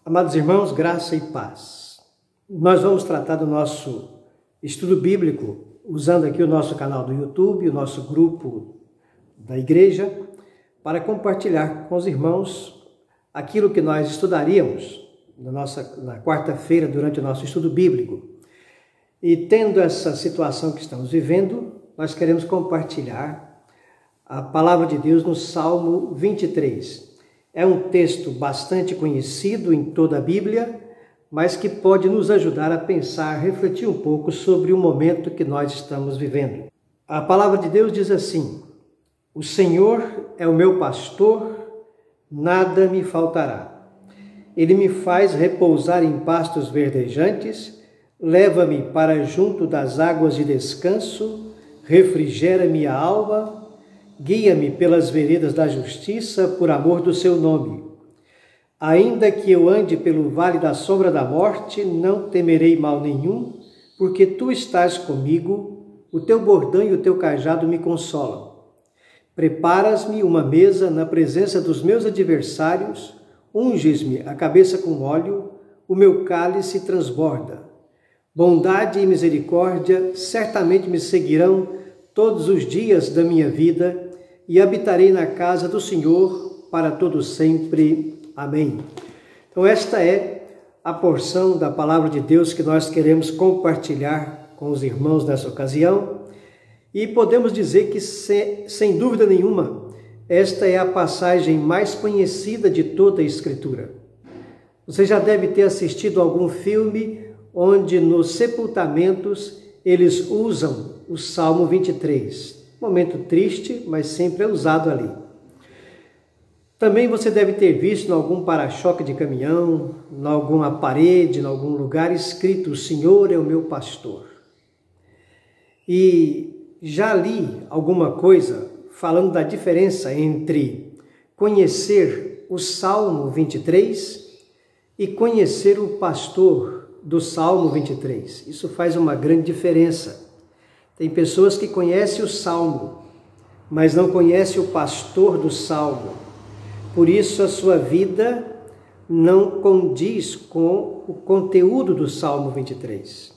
Amados irmãos, graça e paz. Nós vamos tratar do nosso estudo bíblico usando aqui o nosso canal do YouTube, o nosso grupo da igreja, para compartilhar com os irmãos aquilo que nós estudaríamos na quarta-feira durante o nosso estudo bíblico. E tendo essa situação que estamos vivendo, nós queremos compartilhar a palavra de Deus no Salmo 23. É um texto bastante conhecido em toda a Bíblia, mas que pode nos ajudar a pensar, refletir um pouco sobre o momento que nós estamos vivendo. A palavra de Deus diz assim: o Senhor é o meu pastor, nada me faltará. Ele me faz repousar em pastos verdejantes, leva-me para junto das águas de descanso, refrigera minha alma, guia-me pelas veredas da justiça, por amor do seu nome. Ainda que eu ande pelo vale da sombra da morte, não temerei mal nenhum, porque tu estás comigo, o teu bordão e o teu cajado me consolam. Preparas-me uma mesa na presença dos meus adversários, unges-me a cabeça com óleo, o meu cálice transborda. Bondade e misericórdia certamente me seguirão todos os dias da minha vida, e habitarei na casa do Senhor para todo sempre. Amém. Então esta é a porção da palavra de Deus que nós queremos compartilhar com os irmãos nessa ocasião. E podemos dizer que, sem dúvida nenhuma, esta é a passagem mais conhecida de toda a Escritura. Você já deve ter assistido algum filme onde nos sepultamentos eles usam o Salmo 23. Momento triste, mas sempre é usado ali. Também você deve ter visto em algum para-choque de caminhão, em alguma parede, em algum lugar, escrito: o Senhor é o meu pastor. E já li alguma coisa falando da diferença entre conhecer o Salmo 23 e conhecer o pastor do Salmo 23. Isso faz uma grande diferença. Tem pessoas que conhecem o Salmo, mas não conhecem o pastor do Salmo. Por isso a sua vida não condiz com o conteúdo do Salmo 23.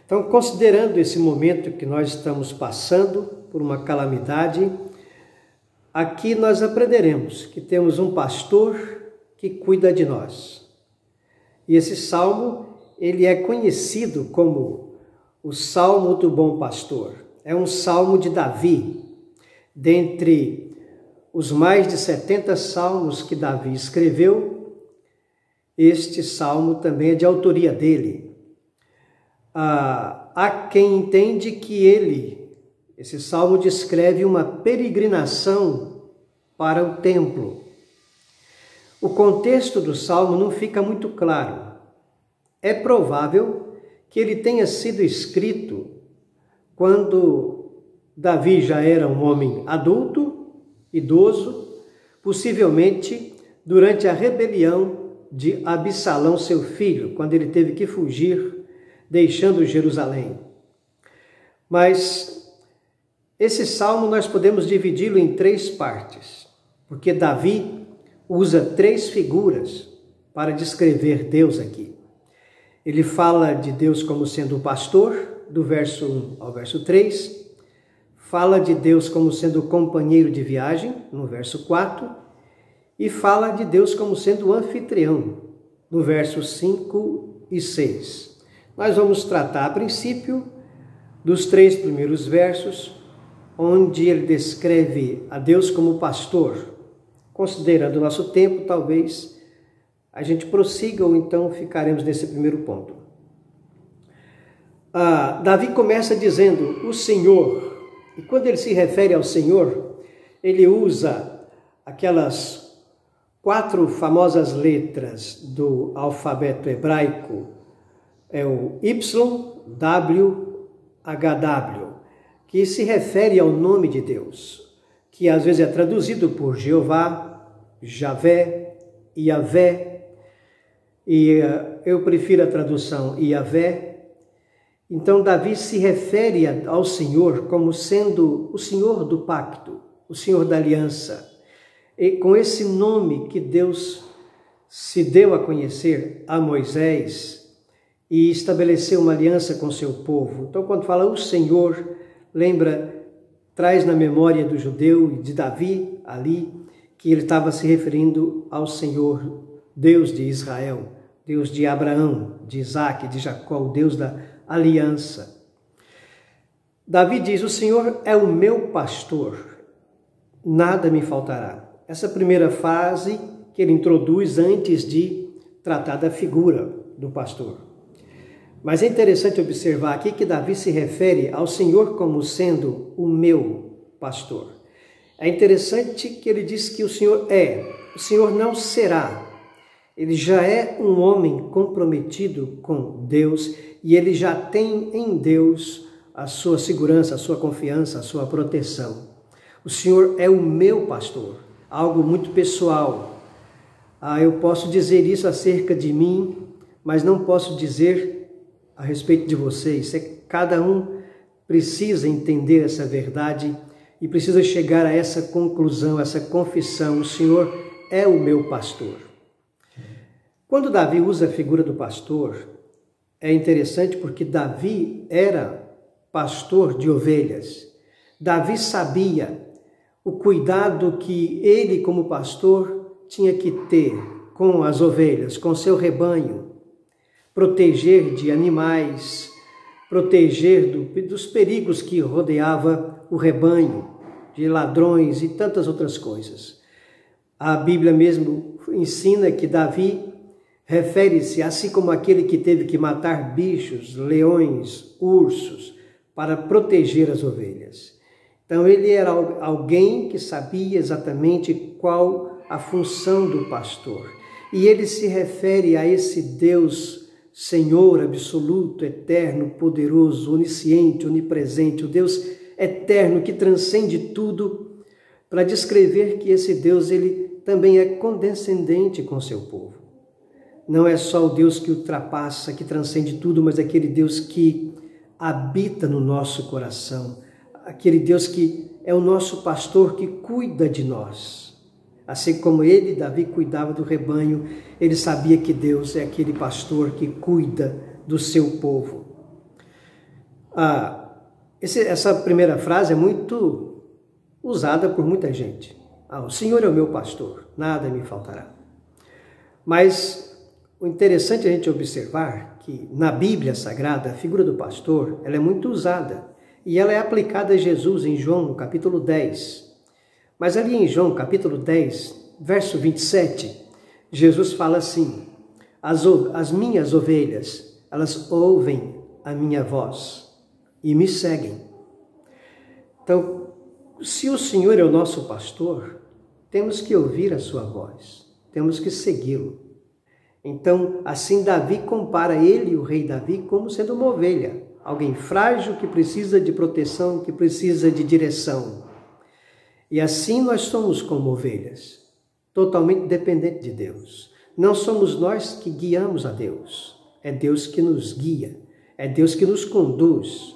Então, considerando esse momento que nós estamos passando por uma calamidade, aqui nós aprenderemos que temos um pastor que cuida de nós. E esse Salmo, ele é conhecido como o Salmo do Bom Pastor. É um salmo de Davi. Dentre os mais de 70 salmos que Davi escreveu, este salmo também é de autoria dele. Há quem entende que esse salmo descreve uma peregrinação para o templo. O contexto do salmo não fica muito claro. É provável que ele tenha sido escrito quando Davi já era um homem adulto, idoso, possivelmente durante a rebelião de Absalão, seu filho, quando ele teve que fugir, deixando Jerusalém. Mas esse salmo nós podemos dividi-lo em 3 partes, porque Davi usa 3 figuras para descrever Deus aqui. Ele fala de Deus como sendo o pastor, do verso 1 ao verso 3. Fala de Deus como sendo o companheiro de viagem, no verso 4. E fala de Deus como sendo o anfitrião, no versos 5 e 6. Nós vamos tratar, a princípio, dos 3 primeiros versos, onde ele descreve a Deus como pastor. Considerando o nosso tempo, talvez a gente prossiga ou então ficaremos nesse primeiro ponto. Davi começa dizendo o Senhor, e quando ele se refere ao Senhor, ele usa aquelas 4 famosas letras do alfabeto hebraico, é o YWHW, que se refere ao nome de Deus, que às vezes é traduzido por Jeová, Javé, Yavé, e eu prefiro a tradução Yavé. Então Davi se refere ao Senhor como sendo o Senhor do pacto, o Senhor da aliança, e com esse nome que Deus se deu a conhecer a Moisés e estabeleceu uma aliança com seu povo. Então, quando fala o Senhor, traz na memória do judeu e de Davi ali, que ele estava se referindo ao Senhor, Deus de Israel, Deus de Abraão, de Isaac, de Jacó, o Deus da aliança. Davi diz: o Senhor é o meu pastor, nada me faltará. Essa primeira fase que ele introduz antes de tratar da figura do pastor. Mas é interessante observar aqui que Davi se refere ao Senhor como sendo o meu pastor. É interessante que ele diz que o Senhor não será. Ele já é um homem comprometido com Deus e ele já tem em Deus a sua segurança, a sua confiança, a sua proteção. O Senhor é o meu pastor, algo muito pessoal. Eu posso dizer isso acerca de mim, mas não posso dizer a respeito de vocês. Cada um precisa entender essa verdade e precisa chegar a essa conclusão, essa confissão: o Senhor é o meu pastor. Quando Davi usa a figura do pastor, é interessante porque Davi era pastor de ovelhas. Davi sabia o cuidado que ele, como pastor, tinha que ter com as ovelhas, com seu rebanho, proteger de animais, proteger dos perigos que rodeava o rebanho, de ladrões e tantas outras coisas. A Bíblia mesmo ensina que Davi refere-se assim como aquele que teve que matar bichos, leões, ursos, para proteger as ovelhas. Então ele era alguém que sabia exatamente qual a função do pastor. E ele se refere a esse Deus, Senhor absoluto, eterno, poderoso, onisciente, onipresente, o Deus eterno que transcende tudo, para descrever que esse Deus ele também é condescendente com seu povo. Não é só o Deus que ultrapassa, que transcende tudo, mas aquele Deus que habita no nosso coração, aquele Deus que é o nosso pastor que cuida de nós. Assim como ele, Davi, cuidava do rebanho, ele sabia que Deus é aquele pastor que cuida do seu povo. Essa primeira frase é muito usada por muita gente. O Senhor é o meu pastor, nada me faltará. Mas o interessante é a gente observar que na Bíblia Sagrada, a figura do pastor, ela é muito usada e ela é aplicada a Jesus em João, no capítulo 10. Mas ali em João, capítulo 10, verso 27, Jesus fala assim: as minhas ovelhas, elas ouvem a minha voz e me seguem. Então, se o Senhor é o nosso pastor, temos que ouvir a sua voz, temos que segui-lo. Então, assim Davi compara ele, o rei Davi, como sendo uma ovelha, alguém frágil que precisa de proteção, que precisa de direção. E assim nós somos como ovelhas, totalmente dependentes de Deus. Não somos nós que guiamos a Deus, é Deus que nos guia, é Deus que nos conduz,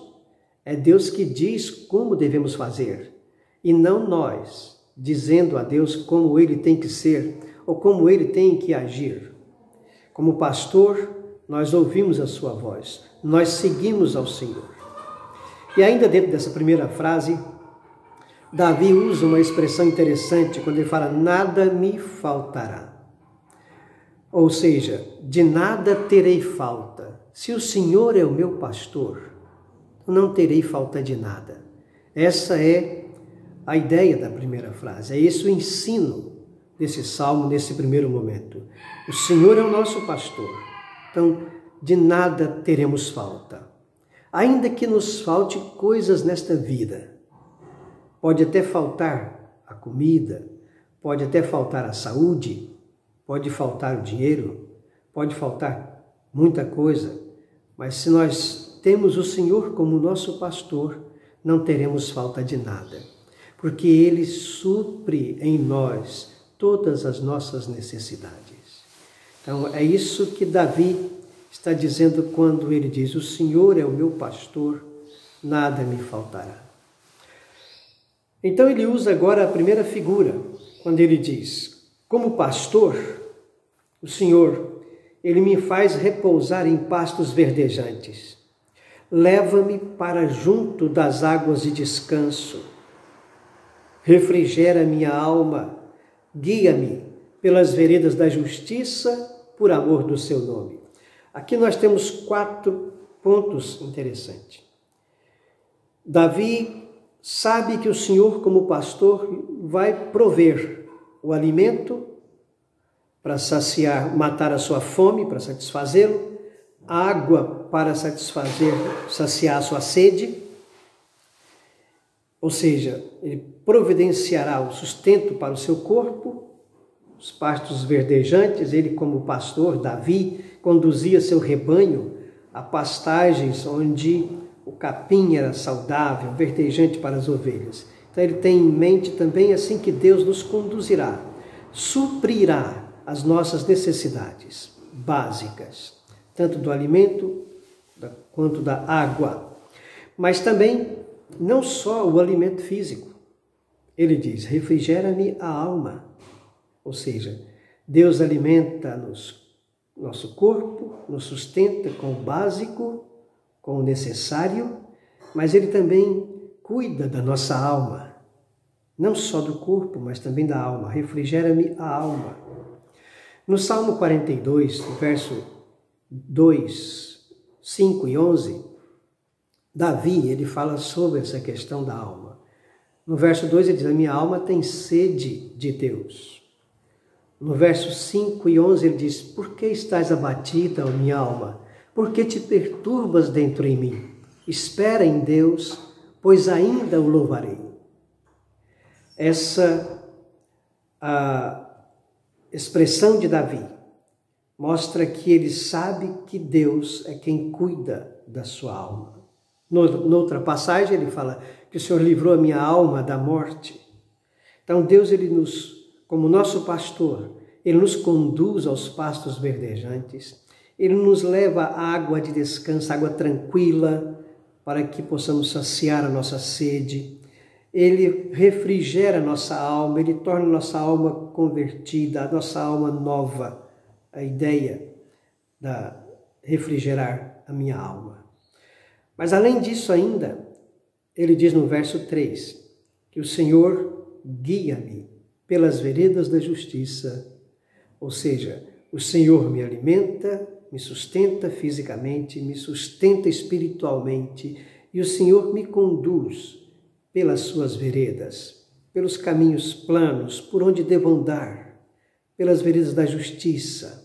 é Deus que diz como devemos fazer, e não nós dizendo a Deus como Ele tem que ser ou como Ele tem que agir. Como pastor, nós ouvimos a sua voz, nós seguimos ao Senhor. E ainda dentro dessa primeira frase, Davi usa uma expressão interessante quando ele fala: nada me faltará. Ou seja, de nada terei falta. Se o Senhor é o meu pastor, não terei falta de nada. Essa é a ideia da primeira frase, é esse o ensino desse salmo, nesse primeiro momento. O Senhor é o nosso pastor, então de nada teremos falta. Ainda que nos falte coisas nesta vida, pode até faltar a comida, pode até faltar a saúde, pode faltar o dinheiro, pode faltar muita coisa, mas se nós temos o Senhor como nosso pastor, não teremos falta de nada, porque Ele supre em nós todas as nossas necessidades. Então, é isso que Davi está dizendo quando ele diz: o Senhor é o meu pastor, nada me faltará. Então, ele usa agora a primeira figura, quando ele diz: como pastor, O Senhor, Ele me faz repousar em pastos verdejantes. Leva-me para junto das águas de descanso. Refrigera minha alma. Guia-me pelas veredas da justiça, por amor do seu nome. Aqui nós temos 4 pontos interessantes. Davi sabe que o Senhor, como pastor, vai prover o alimento para saciar, matar a sua fome, para satisfazê-lo, água para saciar a sua sede, ou seja, ele providenciará o sustento para o seu corpo, os pastos verdejantes. Ele, como pastor, Davi, conduzia seu rebanho a pastagens onde o capim era saudável, verdejante para as ovelhas. Então ele tem em mente também assim que Deus nos conduzirá, suprirá as nossas necessidades básicas, tanto do alimento quanto da água. Mas também não só o alimento físico. Ele diz, refrigera-me a alma. Ou seja, Deus alimenta nosso corpo, nos sustenta com o básico, com o necessário, mas Ele também cuida da nossa alma. Não só do corpo, mas também da alma. Refrigera-me a alma. No Salmo 42, verso 2, 5 e 11, Davi, ele fala sobre essa questão da alma. No verso 2 ele diz, a minha alma tem sede de Deus. No verso 5 e 11 ele diz, por que estás abatida, ó minha alma? Por que te perturbas dentro em mim? Espera em Deus, pois ainda o louvarei. Essa a expressão de Davi mostra que ele sabe que Deus é quem cuida da sua alma. Noutra passagem ele fala que o Senhor livrou a minha alma da morte. Então Deus, ele como nosso pastor, ele nos conduz aos pastos verdejantes, ele nos leva à água de descanso, água tranquila, para que possamos saciar a nossa sede. Ele refrigera a nossa alma, ele torna a nossa alma convertida, a nossa alma nova. A ideia da refrigerar a minha alma. Mas além disso ainda, ele diz no verso 3, que o Senhor guia-me pelas veredas da justiça, ou seja, o Senhor me alimenta, me sustenta fisicamente, me sustenta espiritualmente, e o Senhor me conduz pelas suas veredas, pelos caminhos planos, por onde devo andar, pelas veredas da justiça.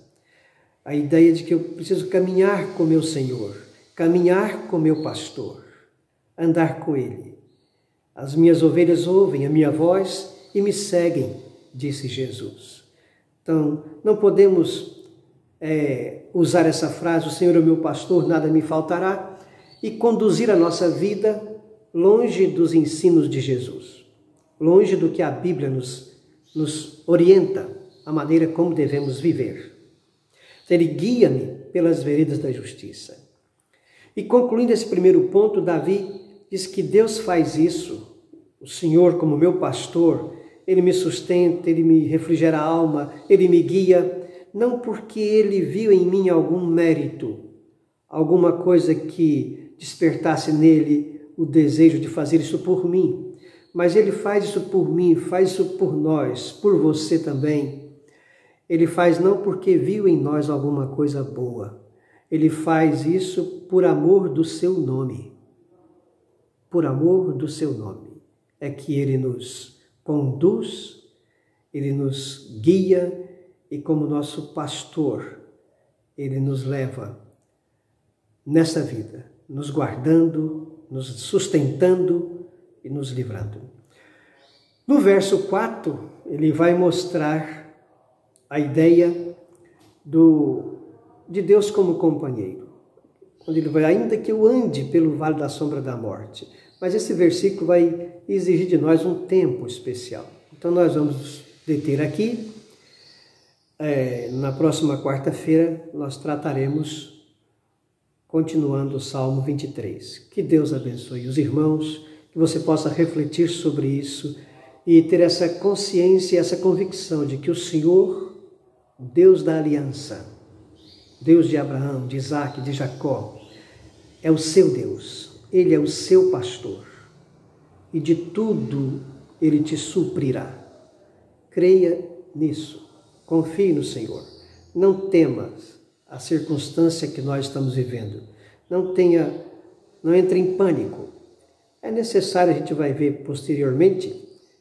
A ideia de que eu preciso caminhar com meu Senhor, caminhar com meu pastor, andar com Ele. As minhas ovelhas ouvem a minha voz e me seguem, disse Jesus. Então, não podemos usar essa frase, o Senhor é o meu pastor, nada me faltará, e conduzir a nossa vida longe dos ensinos de Jesus, longe do que a Bíblia nos orienta, a maneira como devemos viver. Ele guia-me pelas veredas da justiça. E concluindo esse primeiro ponto, Davi diz que Deus faz isso. O Senhor, como meu pastor, Ele me sustenta, Ele me refrigera a alma, Ele me guia, não porque Ele viu em mim algum mérito, alguma coisa que despertasse nele o desejo de fazer isso por mim, mas Ele faz isso por mim, faz isso por nós, por você também. Ele faz não porque viu em nós alguma coisa boa. Ele faz isso por amor do seu nome. Por amor do seu nome. É que Ele nos conduz, Ele nos guia e como nosso pastor, Ele nos leva nessa vida, nos guardando, nos sustentando e nos livrando. No verso 4, ele vai mostrar a ideia de Deus como companheiro. Quando ele vai, ainda que eu ande pelo vale da sombra da morte. Mas esse versículo vai exigir de nós um tempo especial. Então nós vamos deter aqui. Na próxima quarta-feira nós trataremos, continuando o Salmo 23. Que Deus abençoe os irmãos, que você possa refletir sobre isso e ter essa consciência e essa convicção de que o Senhor o Deus da aliança, Deus de Abraão, de Isaac, de Jacó, é o seu Deus, Ele é o seu pastor e de tudo Ele te suprirá. Creia nisso, confie no Senhor, não temas a circunstância que nós estamos vivendo, não entre em pânico. É necessário, a gente vai ver posteriormente,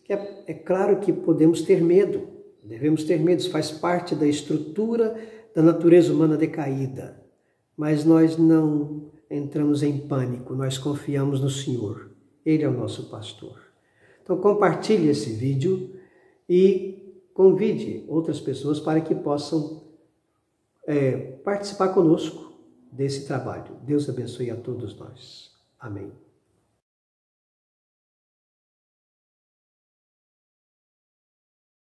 que é claro que podemos ter medo, devemos ter medo, isso faz parte da estrutura da natureza humana decaída, mas nós não entramos em pânico, nós confiamos no Senhor, Ele é o nosso pastor. Então compartilhe esse vídeo e convide outras pessoas para que possam participar conosco desse trabalho. Deus abençoe a todos nós. Amém.